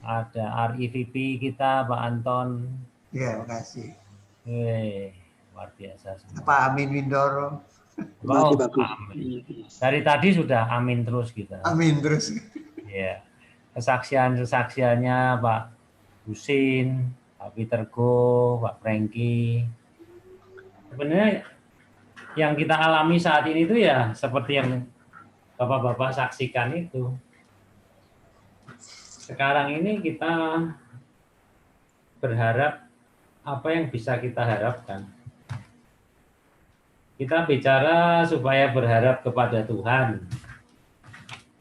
ada RIVP kita Pak Anton. Ya, makasih. Luar biasa semua. Pak Amin Windoro. Oh, amin. Dari tadi sudah amin terus kita. Amin terus. Ya. Kesaksiannya Pak Husin, Pak Peter Go, Pak Franky. Sebenarnya yang kita alami saat ini itu ya seperti yang Bapak-bapak saksikan itu. Sekarang ini kita berharap apa yang bisa kita harapkan. Kita bicara supaya berharap kepada Tuhan.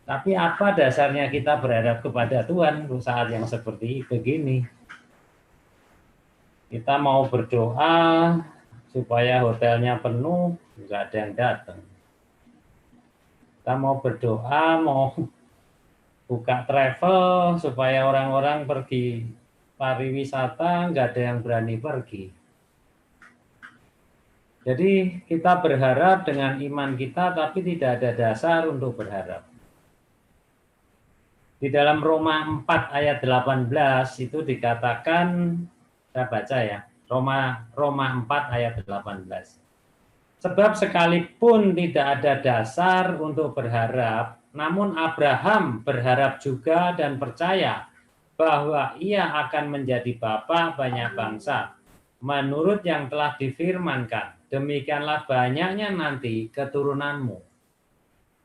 Tapi apa dasarnya kita berharap kepada Tuhan saat yang seperti begini? Kita mau berdoa supaya hotelnya penuh, nggak ada yang datang. Kita mau berdoa, mau buka travel supaya orang-orang pergi pariwisata, nggak ada yang berani pergi. Jadi kita berharap dengan iman kita, tapi tidak ada dasar untuk berharap. Di dalam Roma 4 ayat 18 itu dikatakan, saya baca ya, Roma 4 ayat 18. Sebab sekalipun tidak ada dasar untuk berharap, namun Abraham berharap juga dan percaya bahwa ia akan menjadi bapa banyak bangsa. Menurut yang telah difirmankan, demikianlah banyaknya nanti keturunanmu.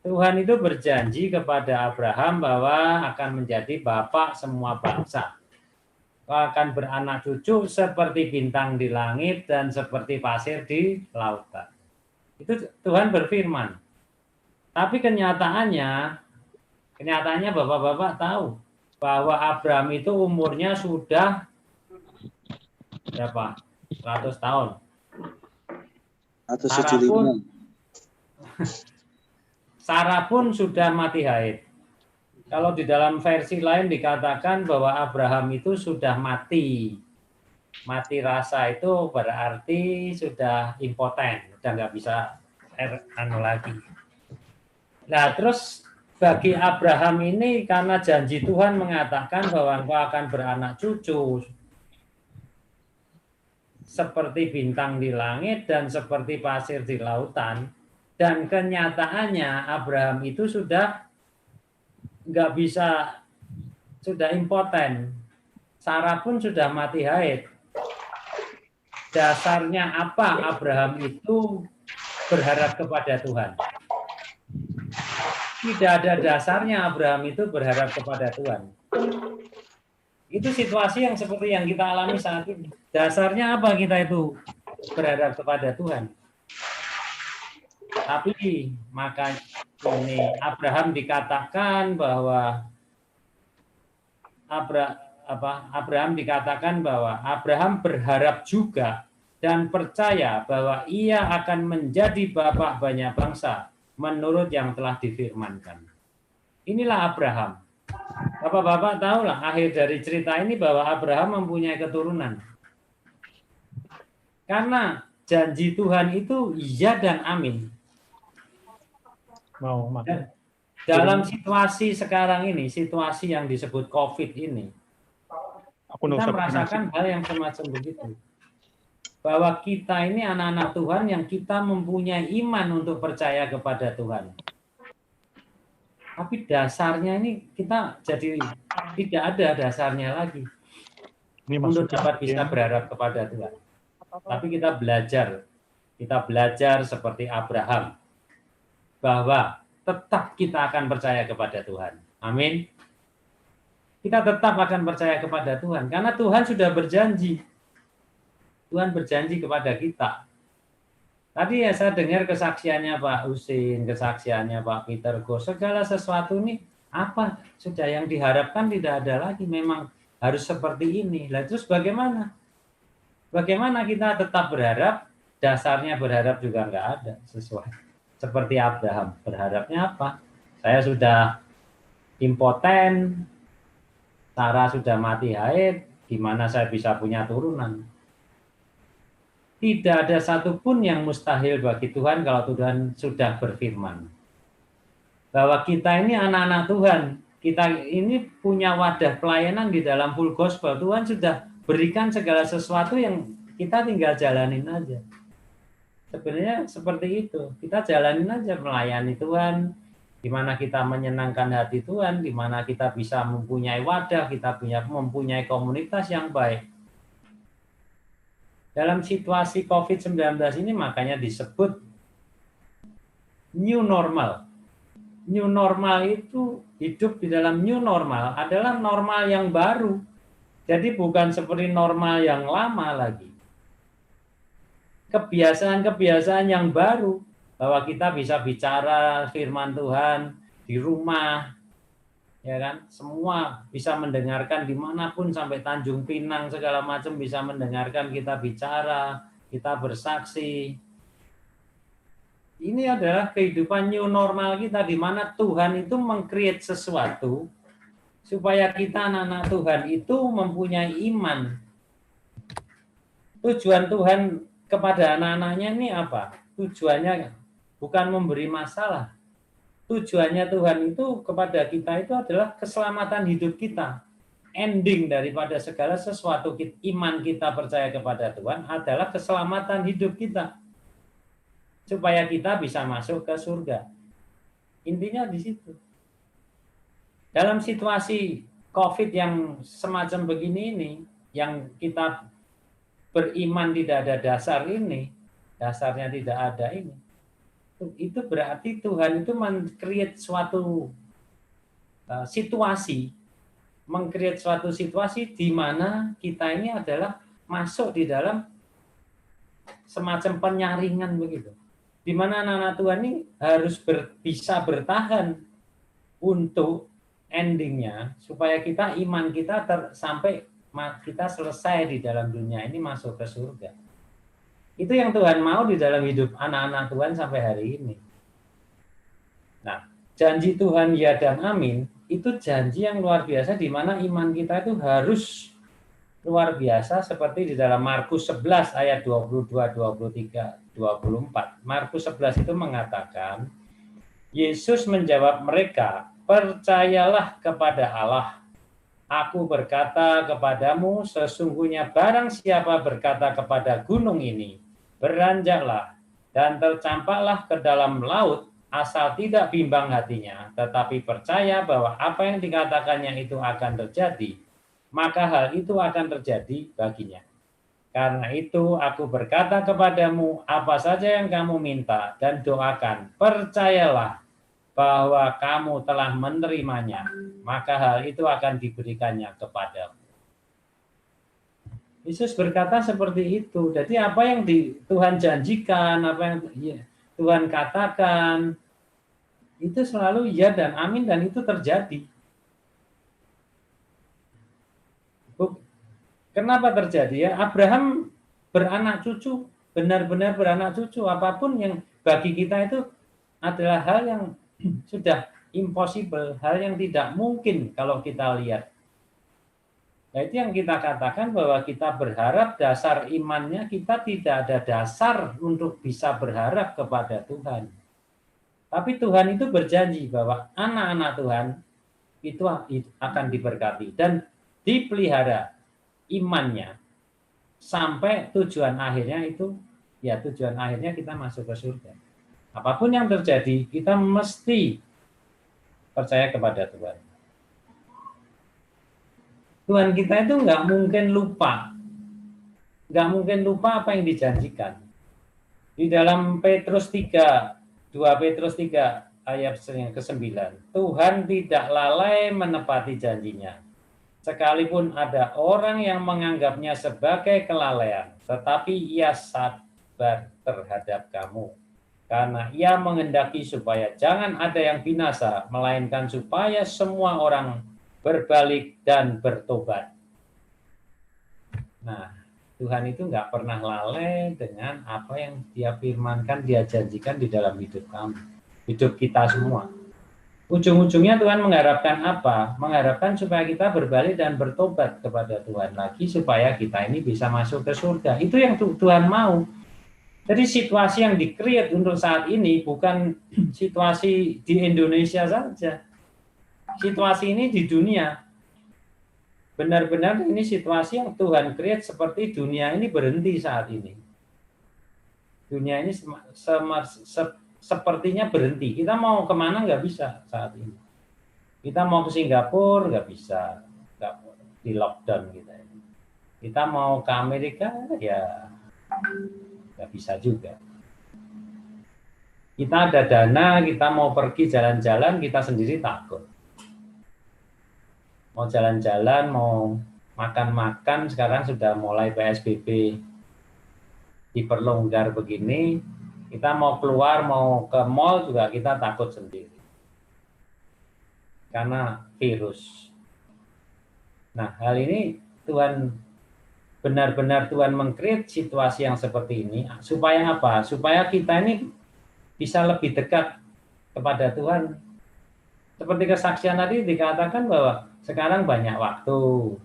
Tuhan itu berjanji kepada Abraham bahwa akan menjadi bapa semua bangsa. Akan beranak cucu seperti bintang di langit dan seperti pasir di lautan. Itu Tuhan berfirman. Tapi kenyataannya bapak-bapak tahu bahwa Abraham itu umurnya sudah berapa? 100 tahun. Sarah pun sudah mati haid. Kalau di dalam versi lain dikatakan bahwa Abraham itu sudah mati. Mati rasa itu berarti sudah impoten, udah nggak bisa lagi. Nah, terus bagi Abraham ini karena janji Tuhan mengatakan bahwa engkau akan beranak cucu seperti bintang di langit dan seperti pasir di lautan, dan kenyataannya Abraham itu sudah nggak bisa, sudah impoten. Sarah pun sudah mati haid. Dasarnya apa Abraham itu berharap kepada Tuhan? Tidak ada dasarnya Abraham itu berharap kepada Tuhan. Itu situasi yang seperti yang kita alami saat ini. Dasarnya apa kita itu berharap kepada Tuhan? Tapi maka ini Abraham dikatakan bahwa Abraham dikatakan bahwa Abraham berharap juga dan percaya bahwa ia akan menjadi bapa banyak bangsa menurut yang telah difirmankan. Inilah Abraham. Bapak-bapak tahulah akhir dari cerita ini bahwa Abraham mempunyai keturunan. Karena janji Tuhan itu iya dan amin. Dan dalam situasi sekarang ini, situasi yang disebut COVID ini, kita merasakan hal yang semacam begitu. Bahwa kita ini anak-anak Tuhan yang kita mempunyai iman untuk percaya kepada Tuhan. Tapi dasarnya ini kita jadi tidak ada dasarnya lagi. Untuk dapat bisa berharap kepada Tuhan. Tapi kita belajar seperti Abraham. Bahwa tetap kita akan percaya kepada Tuhan. Amin. Kita tetap akan percaya kepada Tuhan. Karena Tuhan sudah berjanji. Tuhan berjanji kepada kita. Tadi ya saya dengar kesaksiannya Pak Husin, kesaksiannya Pak Peter Go. Segala sesuatu ini apa sudah yang diharapkan tidak ada lagi. Memang harus seperti ini. Lah terus bagaimana? Bagaimana kita tetap berharap? Dasarnya berharap juga nggak ada sesuai. Seperti Abraham, berharapnya apa? Saya sudah impoten, Sarah sudah mati haid, gimana saya bisa punya turunan? Tidak ada satupun yang mustahil bagi Tuhan kalau Tuhan sudah berfirman. Bahwa kita ini anak-anak Tuhan, kita ini punya wadah pelayanan di dalam full gospel. Tuhan sudah berikan segala sesuatu yang kita tinggal jalanin aja. Sebenarnya seperti itu. Kita jalanin aja melayani Tuhan, di mana kita menyenangkan hati Tuhan, di mana kita bisa mempunyai wadah, kita mempunyai komunitas yang baik. Dalam situasi COVID-19 ini makanya disebut new normal. New normal itu hidup di dalam new normal adalah normal yang baru. Jadi bukan seperti normal yang lama lagi. Kebiasaan-kebiasaan yang baru, bahwa kita bisa bicara firman Tuhan di rumah, ya kan? Semua bisa mendengarkan dimanapun, sampai Tanjung Pinang segala macam bisa mendengarkan kita bicara, kita bersaksi. Ini adalah kehidupan new normal kita, di mana Tuhan itu meng-create sesuatu supaya kita anak-anak Tuhan itu mempunyai iman. Tujuan Tuhan kepada anak-anaknya ini apa? Tujuannya bukan memberi masalah. Tujuannya Tuhan itu kepada kita itu adalah keselamatan hidup kita. Ending daripada segala sesuatu iman kita percaya kepada Tuhan adalah keselamatan hidup kita. Supaya kita bisa masuk ke surga. Intinya di situ. Dalam situasi COVID yang semacam begini ini, yang kita beriman tidak ada dasar ini, dasarnya tidak ada ini, itu berarti Tuhan itu meng-create suatu situasi, meng-create suatu situasi di mana kita ini adalah masuk di dalam semacam penyaringan begitu. Di mana anak-anak Tuhan ini harus bisa bertahan untuk endingnya, supaya kita iman kita sampai kita selesai di dalam dunia ini masuk ke surga. Itu yang Tuhan mau di dalam hidup anak-anak Tuhan sampai hari ini. Nah, janji Tuhan ya dan amin, itu janji yang luar biasa, di mana iman kita itu harus luar biasa, seperti di dalam Markus 11 ayat 22, 23, 24. Markus 11 itu mengatakan, Yesus menjawab mereka, percayalah kepada Allah. Aku berkata kepadamu, sesungguhnya barang siapa berkata kepada gunung ini, beranjaklah dan tercampaklah ke dalam laut, asal tidak bimbang hatinya, tetapi percaya bahwa apa yang dikatakannya itu akan terjadi, maka hal itu akan terjadi baginya. Karena itu aku berkata kepadamu, apa saja yang kamu minta dan doakan, percayalah bahwa kamu telah menerimanya, maka hal itu akan diberikannya kepadamu. Yesus berkata seperti itu. Jadi apa yang Tuhan janjikan, apa yang Tuhan katakan, itu selalu ya dan amin, dan itu terjadi. Kenapa terjadi ya? Abraham beranak cucu, benar-benar beranak cucu. Apapun yang bagi kita itu adalah hal yang sudah impossible, hal yang tidak mungkin kalau kita lihat. Nah, itu yang kita katakan bahwa kita berharap dasar imannya, kita tidak ada dasar untuk bisa berharap kepada Tuhan. Tapi Tuhan itu berjanji bahwa anak-anak Tuhan itu akan diberkati dan dipelihara imannya sampai tujuan akhirnya itu, ya tujuan akhirnya kita masuk ke surga. Apapun yang terjadi, kita mesti percaya kepada Tuhan. Tuhan kita itu nggak mungkin lupa. Nggak mungkin lupa apa yang dijanjikan. Di dalam Petrus 3, 2 Petrus 3 ayat yang ke-9, Tuhan tidak lalai menepati janjinya. Sekalipun ada orang yang menganggapnya sebagai kelalaian, tetapi ia sabar terhadap kamu. Karena ia menghendaki supaya jangan ada yang binasa, melainkan supaya semua orang berbalik dan bertobat. Nah, Tuhan itu nggak pernah lalai dengan apa yang Dia firmankan, Dia janjikan di dalam hidup kamu, hidup kita semua. Ujung-ujungnya Tuhan mengharapkan apa? Mengharapkan supaya kita berbalik dan bertobat kepada Tuhan lagi, supaya kita ini bisa masuk ke surga. Itu yang Tuhan mau. Jadi situasi yang di-create untuk saat ini bukan situasi di Indonesia saja. situasi ini di dunia. Benar-benar ini situasi yang Tuhan create seperti dunia ini berhenti saat ini. Dunia ini sepertinya berhenti. Kita mau kemana nggak bisa saat ini. Kita mau ke Singapura nggak bisa, nggak, di lockdown kita. Kita mau ke Amerika ya nggak bisa juga. Kita ada dana, kita mau pergi jalan-jalan, kita sendiri takut. Mau jalan-jalan, mau makan-makan, sekarang sudah mulai PSBB diperlonggar begini, kita mau keluar, mau ke mall juga kita takut sendiri. Karena virus. Nah, hal ini Tuhan benar-benar Tuhan meng-create situasi yang seperti ini supaya apa? Supaya kita ini bisa lebih dekat kepada Tuhan. Seperti kesaksian tadi dikatakan bahwa sekarang banyak waktu.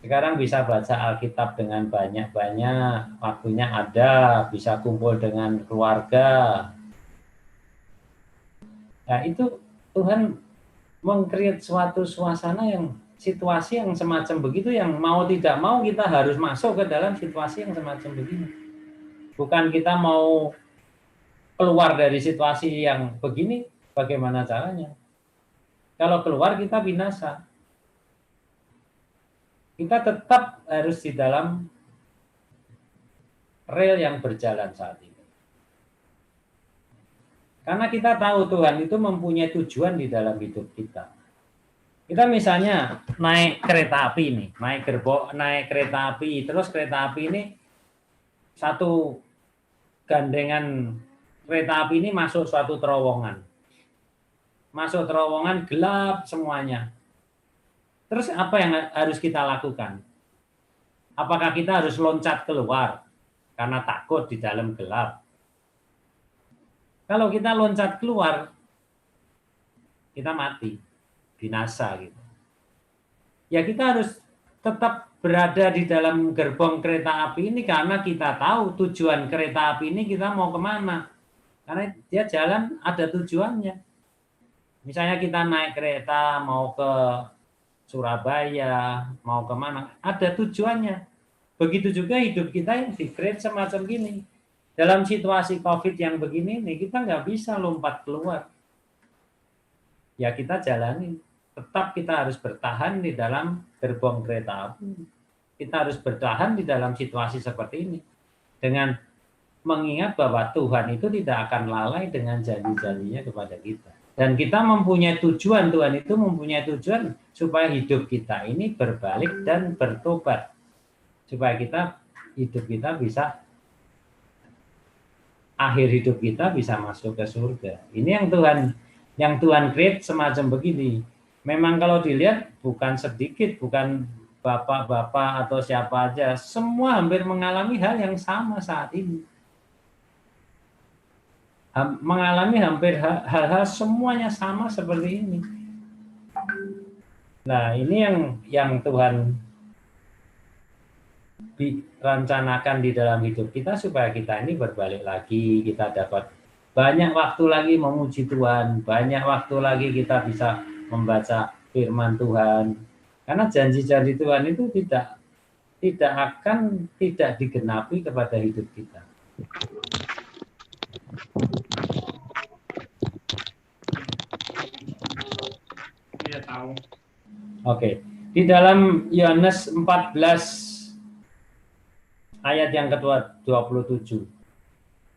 Sekarang bisa baca Alkitab dengan banyak-banyak, waktunya ada, bisa kumpul dengan keluarga. Nah, itu Tuhan meng-create suatu suasana yang situasi yang semacam begitu yang mau tidak mau kita harus masuk ke dalam situasi yang semacam begini. Bukan kita mau keluar dari situasi yang begini, bagaimana caranya? Kalau keluar kita binasa. Kita tetap harus di dalam rel yang berjalan saat ini. Karena kita tahu Tuhan itu mempunyai tujuan di dalam hidup kita. Kita misalnya naik kereta api nih, naik kereta api, terus kereta api ini satu gandengan kereta api ini masuk suatu terowongan. Masuk terowongan gelap semuanya. Terus apa yang harus kita lakukan? Apakah kita harus loncat keluar karena takut di dalam gelap? Kalau kita loncat keluar, kita mati, binasa gitu. Ya kita harus tetap berada di dalam gerbong kereta api ini karena kita tahu tujuan kereta api ini kita mau kemana. Karena dia jalan ada tujuannya. Misalnya kita naik kereta mau ke Surabaya, mau kemana, ada tujuannya. Begitu juga hidup kita yang di-create semacam gini. Dalam situasi COVID yang begini nih, kita nggak bisa lompat keluar. Ya kita jalani. Tetap kita harus bertahan di dalam gerbong kereta api. Kita harus bertahan di dalam situasi seperti ini. Dengan mengingat bahwa Tuhan itu tidak akan lalai dengan janji-janjinya kepada kita. Dan kita mempunyai tujuan, Tuhan itu mempunyai tujuan supaya hidup kita ini berbalik dan bertobat. Supaya hidup kita bisa, akhir hidup kita bisa masuk ke surga. Ini yang Tuhan create semacam begini. Memang kalau dilihat bukan sedikit, bukan bapak-bapak atau siapa aja, semua hampir mengalami hal yang sama saat ini. Mengalami hampir hal-hal semuanya sama seperti ini. Nah, ini yang Tuhan dirancanakan di dalam hidup kita supaya kita ini berbalik lagi, kita dapat banyak waktu lagi memuji Tuhan, banyak waktu lagi kita bisa membaca firman Tuhan. Karena janji-janji Tuhan itu tidak akan tidak digenapi kepada hidup kita. Oke, di dalam Yohanes 14 ayat yang ke-27.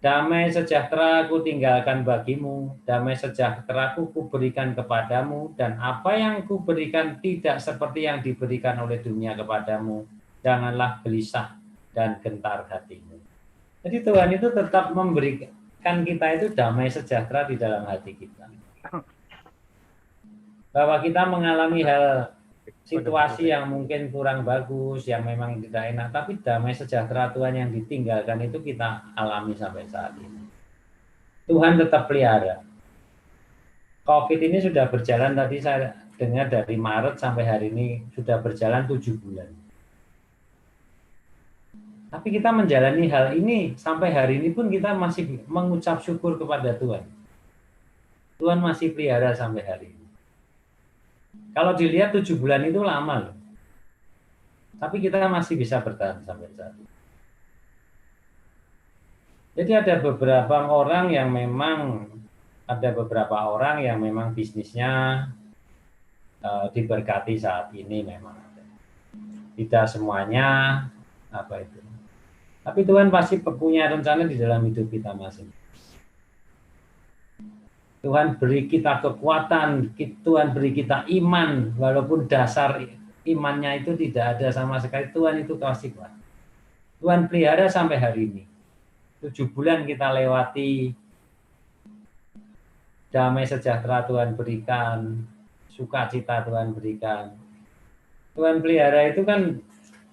Damai sejahtera ku tinggalkan bagimu, damai sejahtera ku berikan kepadamu, dan apa yang ku berikan tidak seperti yang diberikan oleh dunia kepadamu. Janganlah gelisah dan gentar hatimu. Jadi Tuhan itu tetap memberikan kita itu damai sejahtera di dalam hati kita. Bahwa kita mengalami hal situasi yang mungkin kurang bagus, yang memang tidak enak, tapi damai sejahtera Tuhan yang ditinggalkan itu kita alami sampai saat ini. Tuhan tetap pelihara. COVID ini sudah berjalan, tadi saya dengar dari Maret sampai hari ini sudah berjalan 7 bulan. Tapi kita menjalani hal ini sampai hari ini pun kita masih mengucap syukur kepada Tuhan. Tuhan masih pelihara sampai hari ini. Kalau dilihat 7 bulan itu lama loh. Tapi kita masih bisa bertahan sampai saat ini. Jadi ada beberapa orang yang memang bisnisnya diberkati saat ini memang. Tidak semuanya apa itu. Tapi Tuhan pasti punya rencana di dalam hidup kita masing. Tuhan beri kita kekuatan, Tuhan beri kita iman, walaupun dasar imannya itu tidak ada sama sekali, Tuhan itu pasti kuat. Tuhan pelihara sampai hari ini. 7 bulan kita lewati, damai sejahtera Tuhan berikan, sukacita Tuhan berikan. Tuhan pelihara itu kan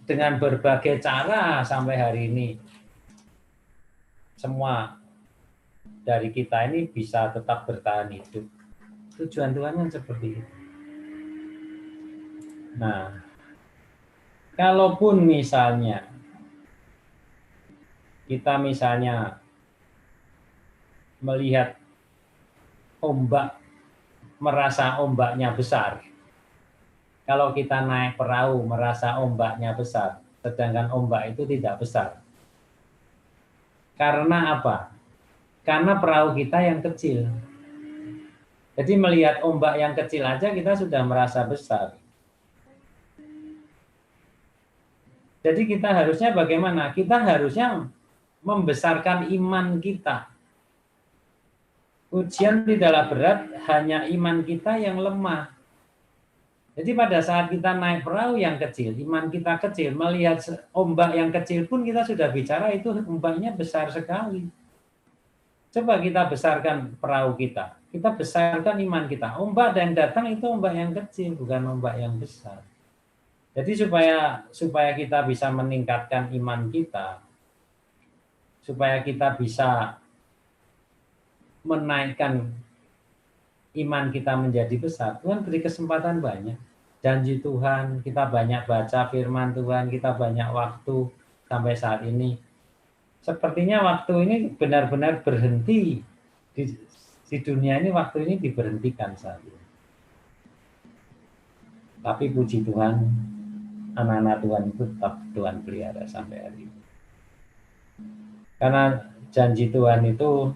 dengan berbagai cara sampai hari ini. Semua dari kita ini bisa tetap bertahan hidup. Tujuan Tuhan kan seperti itu. Nah, kalaupun misalnya kita melihat ombak, merasa ombaknya besar. Kalau kita naik perahu merasa ombaknya besar, sedangkan ombak itu tidak besar. Karena apa? Karena perahu kita yang kecil. Jadi melihat ombak yang kecil aja kita sudah merasa besar. Jadi kita harusnya bagaimana? Kita harusnya membesarkan iman kita. Ujian tidaklah berat, hanya iman kita yang lemah. Jadi pada saat kita naik perahu yang kecil, iman kita kecil, melihat ombak yang kecil pun kita sudah bicara itu ombaknya besar sekali. Coba kita besarkan perahu kita besarkan iman kita. Ombak yang datang itu ombak yang kecil, bukan ombak yang besar. Jadi supaya kita bisa meningkatkan iman kita, supaya kita bisa menaikkan iman kita menjadi besar, Tuhan beri kesempatan banyak. Janji Tuhan, kita banyak baca firman Tuhan, kita banyak waktu sampai saat ini. Sepertinya waktu ini benar-benar berhenti. Di dunia ini waktu ini diberhentikan saat ini. Tapi puji Tuhan, anak-anak Tuhan itu tetap Tuhan pelihara sampai hari ini. Karena janji Tuhan itu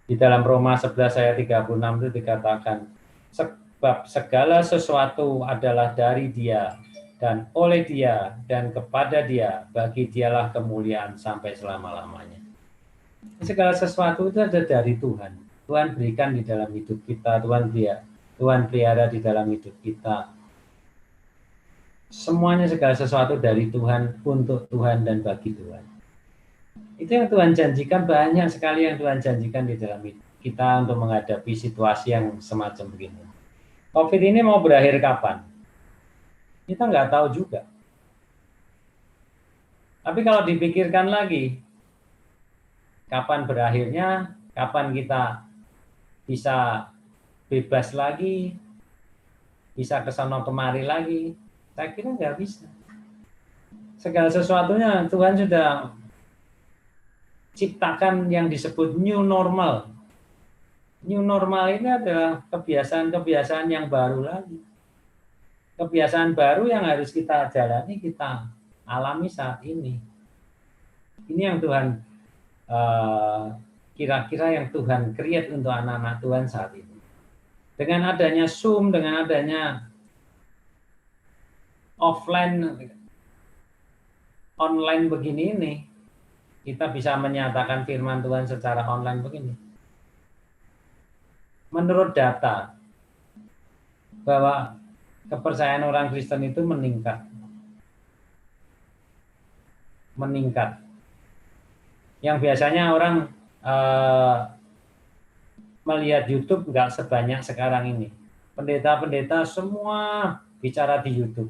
di dalam Roma 11 ayat 36 itu dikatakan, sebab segala sesuatu adalah dari Dia, dan oleh Dia, dan kepada Dia, bagi Dialah kemuliaan sampai selama-lamanya. Segala sesuatu itu ada dari Tuhan. Tuhan berikan di dalam hidup kita, Tuhan pelihara di dalam hidup kita. Semuanya segala sesuatu dari Tuhan, untuk Tuhan, dan bagi Tuhan. Itu yang Tuhan janjikan, banyak sekali yang Tuhan janjikan di dalam hidup kita untuk menghadapi situasi yang semacam begini. COVID ini mau berakhir kapan? Kita nggak tahu juga. Tapi kalau dipikirkan lagi, kapan berakhirnya, kapan kita bisa bebas lagi, bisa kesana kemari lagi, saya kira nggak bisa. Segala sesuatunya Tuhan sudah ciptakan yang disebut new normal. New normal ini adalah kebiasaan-kebiasaan yang baru lagi. Kebiasaan baru yang harus kita jalani, kita alami saat ini. Ini yang Tuhan kira-kira yang Tuhan create untuk anak-anak Tuhan saat ini. Dengan adanya Zoom, dengan adanya offline, online begini ini, kita bisa menyatakan firman Tuhan secara online begini. Menurut data, bahwa kepercayaan orang Kristen itu meningkat. Yang biasanya orang melihat YouTube nggak sebanyak sekarang ini. Pendeta-pendeta semua bicara di YouTube.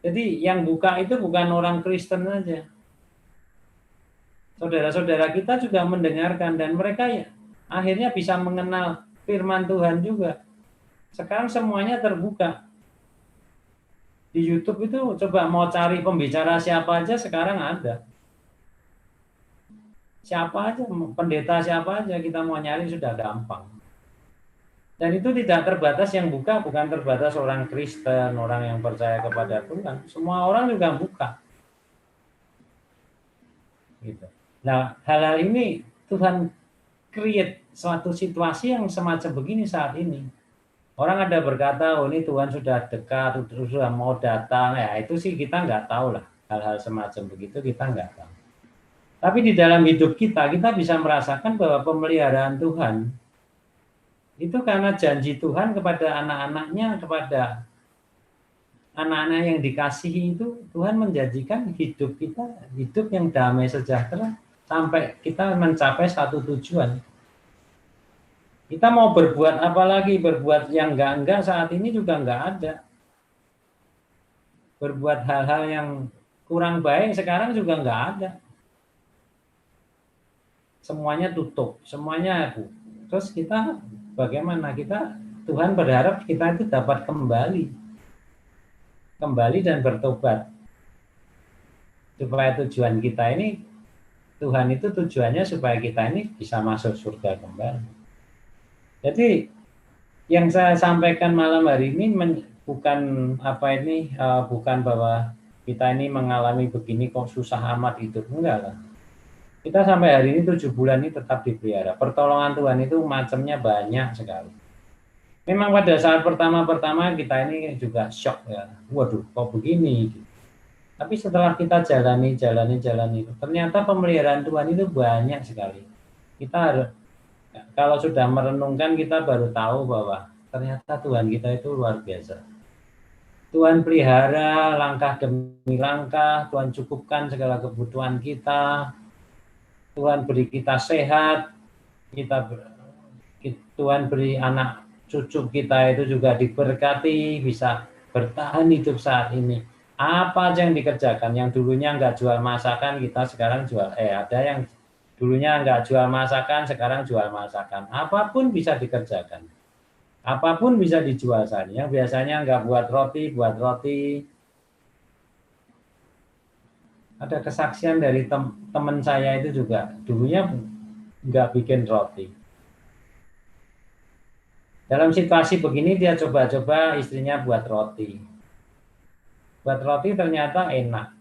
Jadi yang buka itu bukan orang Kristen aja. Saudara-saudara kita juga mendengarkan dan mereka akhirnya bisa mengenal firman Tuhan juga. Sekarang semuanya terbuka. Di YouTube itu coba mau cari pembicara siapa aja sekarang ada. Siapa aja, pendeta siapa aja kita mau nyari sudah gampang. Dan itu tidak terbatas yang buka, bukan terbatas orang Kristen, orang yang percaya kepada Tuhan. Semua orang juga buka. Gitu. Nah, hal-hal ini Tuhan create suatu situasi yang semacam begini saat ini. Orang ada berkata, oh ini Tuhan sudah dekat, sudah mau datang. Ya itu sih kita nggak tahu lah. Hal-hal semacam begitu kita nggak tahu. Tapi di dalam hidup kita bisa merasakan bahwa pemeliharaan Tuhan itu karena janji Tuhan kepada anak-anaknya, kepada anak-anak yang dikasihi itu, Tuhan menjanjikan hidup kita, hidup yang damai sejahtera, sampai kita mencapai satu tujuan. Kita mau berbuat apa lagi, berbuat yang enggak saat ini juga enggak ada. Berbuat hal-hal yang kurang baik sekarang juga enggak ada. Semuanya tutup, semuanya aku. Terus kita bagaimana? Tuhan berharap kita itu dapat kembali dan bertobat. Supaya tujuan kita ini, Tuhan itu tujuannya supaya kita ini bisa masuk surga kembali. Jadi yang saya sampaikan malam hari ini bukan bukan bahwa kita ini mengalami begini kok susah amat hidup, enggak lah. Kita sampai hari ini 7 bulan ini tetap dipelihara. Pertolongan Tuhan itu macamnya banyak sekali. Memang pada saat pertama-pertama kita ini juga shock ya. Waduh, kok begini? Tapi setelah kita jalani, ternyata pemeliharaan Tuhan itu banyak sekali. Kita harus, kalau sudah merenungkan, kita baru tahu bahwa ternyata Tuhan kita itu luar biasa. Tuhan pelihara langkah demi langkah, Tuhan cukupkan segala kebutuhan kita, Tuhan beri kita sehat, Tuhan beri anak cucu kita itu juga diberkati, bisa bertahan hidup saat ini. Apa aja yang dikerjakan, yang dulunya nggak jual masakan, kita sekarang jual. Ada yang dulunya nggak jual masakan, sekarang jual masakan. Apapun bisa dikerjakan. Apapun bisa dijual saat ini. Yang biasanya nggak buat roti. Ada kesaksian dari teman saya itu juga, dulunya nggak bikin roti. Dalam situasi begini dia coba-coba istrinya buat roti. Buat roti ternyata enak.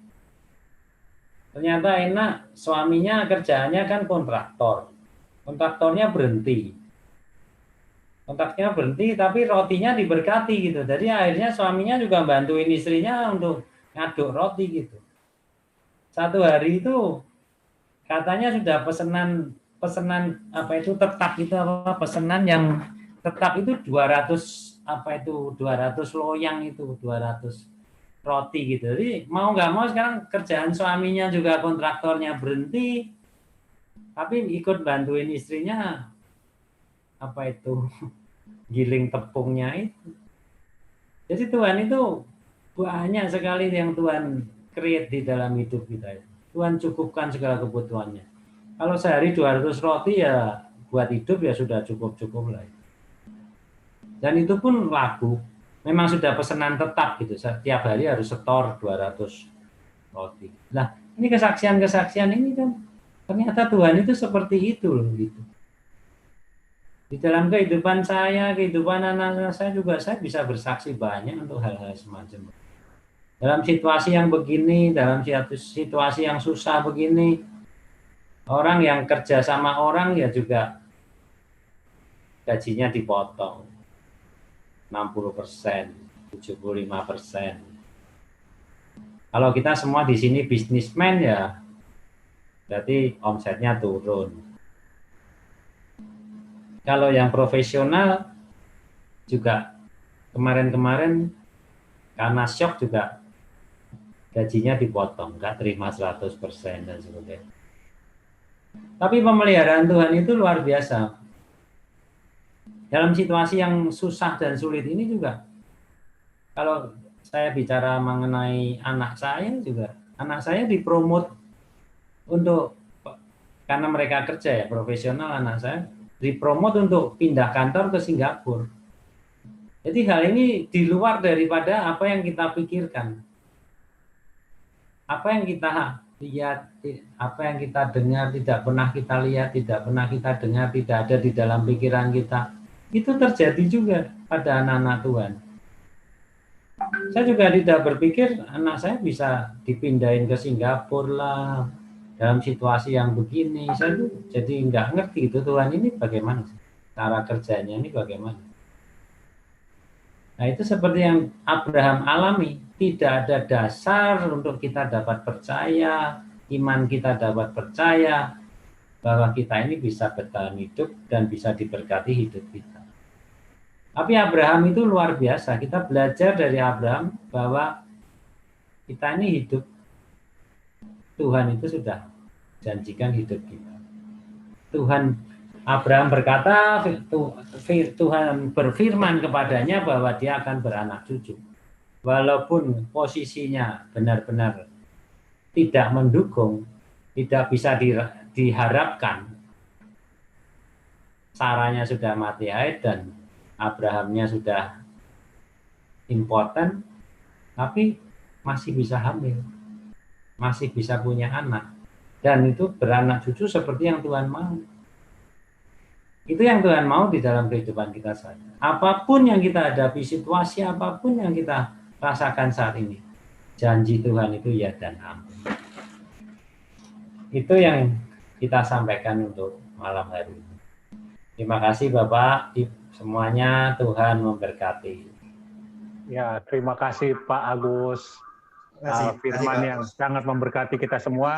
Suaminya kerjaannya kan kontraktor. Kontraktornya berhenti. Kontraknya berhenti tapi rotinya diberkati gitu. Jadi akhirnya suaminya juga bantuin istrinya untuk ngaduk roti gitu. Satu hari itu katanya sudah pesanan tetap itu pesanan yang tetap itu 200 loyang itu 200 roti gitu. Jadi mau nggak mau sekarang kerjaan suaminya juga kontraktornya berhenti, tapi ikut bantuin istrinya giling tepungnya itu. Jadi Tuhan itu banyak sekali yang Tuhan create di dalam hidup kita. Tuhan cukupkan segala kebutuhannya. Kalau sehari 200 roti ya buat hidup ya sudah cukup lah. Dan itu pun laku. Memang sudah pesanan tetap gitu. Setiap hari harus setor 200 roti. Nah, ini kesaksian ini kan ternyata Tuhan itu seperti itu loh gitu. Di dalam kehidupan saya, kehidupan anak-anak saya juga saya bisa bersaksi banyak untuk hal-hal semacam itu. Dalam situasi yang begini, dalam situasi yang susah begini, orang yang kerja sama orang ya juga gajinya dipotong 60%, 75%. Kalau kita semua di sini bisnismen ya, berarti omsetnya turun. Kalau yang profesional juga kemarin-kemarin karena shock juga gajinya dipotong, nggak terima 100% dan sebagainya. Tapi pemeliharaan Tuhan itu luar biasa. Dalam situasi yang susah dan sulit ini juga, kalau saya bicara mengenai anak saya dipromot karena mereka kerja ya, profesional, anak saya dipromot untuk pindah kantor ke Singapura. Jadi hal ini di luar daripada apa yang kita pikirkan. Apa yang kita lihat, apa yang kita dengar, tidak pernah kita lihat, tidak pernah kita dengar, tidak ada di dalam pikiran kita. Itu terjadi juga pada anak-anak Tuhan. Saya juga tidak berpikir anak saya bisa dipindahin ke Singapura lah, dalam situasi yang begini. Saya tuh jadi nggak ngerti itu Tuhan ini bagaimana, cara kerjanya ini bagaimana. Nah itu seperti yang Abraham alami, tidak ada dasar untuk kita dapat percaya, iman kita dapat percaya, bahwa kita ini bisa bertahan hidup dan bisa diberkati hidup kita. Tapi Abraham itu luar biasa, kita belajar dari Abraham bahwa kita ini hidup, Tuhan itu sudah janjikan hidup kita. Tuhan Abraham berkata, Tuhan berfirman kepadanya bahwa dia akan beranak cucu. Walaupun posisinya benar-benar tidak mendukung, tidak bisa diharapkan, Saranya sudah mati haid dan Abrahamnya sudah impoten, tapi masih bisa hamil, masih bisa punya anak. Dan itu beranak cucu seperti yang Tuhan mau. Itu yang Tuhan mau di dalam kehidupan kita saja. Apapun yang kita hadapi, situasi apapun yang kita rasakan saat ini, janji Tuhan itu ya dan amin. Itu yang kita sampaikan untuk malam hari ini. Terima kasih Bapak, semuanya Tuhan memberkati. Ya, terima kasih Pak Agus. Firman yang sangat memberkati kita semua.